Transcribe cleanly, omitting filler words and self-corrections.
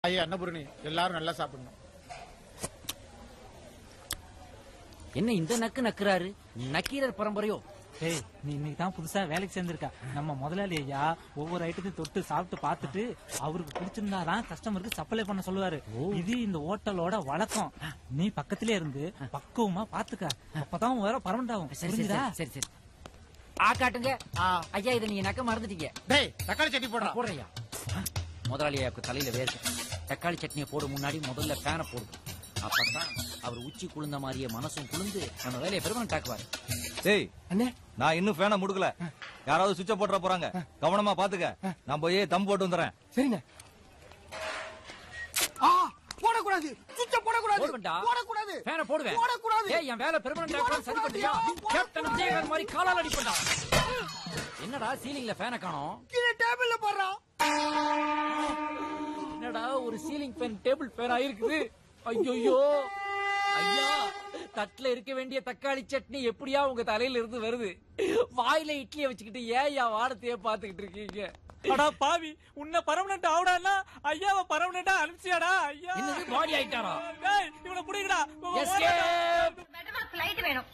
ஐயா அன்னபூரணி எல்லாரும் நல்லா சாப்பிடணும். என்ன இந்த நக்கு நக்குறாரு? நக்கீரர் பரம்பரையோ? ஏய், நீ இன்னைக்கு தான் புதுசா வேலைக்கு சேர்ந்திருக்க. நம்ம முதலாளி ஐயா ஒவ்வொரு ஐட்டத்தையும் தொட்டு சாப்பிட்டு பார்த்துட்டு அவருக்கு பிடிச்சிருந்தாதான் கஸ்டமருக்கு சப்ளை பண்ண சொல்லுவாரு. இது இந்த ஹோட்டலோட வழக்கம். நீ பக்கத்திலே இருந்து பக்குவமா பாத்துக்க, அப்பதான் வேற பர்மனன்ட் ஆகும். சரி சரி காட்டுங்க ஐயா. இதை நீங்க நக்க மறந்துட்டீங்க. டேய் தக்காளி சட்னி போடுறையா. முதலாளி ஐயாவுக்கு தலையில வேர்க்கு. தக்காளி சட்னியை போட முன்னாடி முதல்ல ஃபேனை போடுது. அப்பதான் அவர் உச்சி குளிர்ந்த மாதிரியே மனசும் குளிர்ந்து நம்ம வேலையை பெருமனன்ட் ஆக்குவாரு. டேய் அண்ணே, நான் இன்னும் ஃபேனை முடுக்கல. யாராவது சுவிட்ச போட்டுற போறாங்க, கவனமா பாத்துக்க. நான் போய் தம் போட்டு வந்துறேன். சரிங்க. போடக்கூடாது, சுவிட்ச போடக்கூடாது, போடக்கூடாது, ஃபேனை போடுவேன், போடக்கூடாது. ஏய் என் வேலை பெருமனன்ட் ஆக்குறது சரி பண்றியா? கேப்டன் விஜயகாந்த் மாதிரி காலால அடிப்படா. என்னடா சீலிங்ல ஃபேனை காணோம்? கீழ டேபிள்ல போடுறா. என்னடா ஒரு சீலிங் ஃபேன் டேபிள் ஃபேன் ஆயிருக்குது? ஐயோ ஐயா, தட்டுல இருக்க வேண்டிய தக்காளி சட்னி எப்படியா உங்க தலையில இருந்து வருது? வாயில இட்லியை வச்சுக்கிட்டு ஏயா வாடத்தையே பாத்துக்கிட்டு இருக்கீங்க? அடா பாவி, உன்னை பர்மனன்ட் ஆவடான்னா ஐயாவை பர்மனன்ட்டா அனுப்பிச்சியாடா? ஐயா என்னது பாடி ஆயிட்டாரா? இவனை புடிங்கடா. எஸ்கேப். ஃளைட் வேணும்.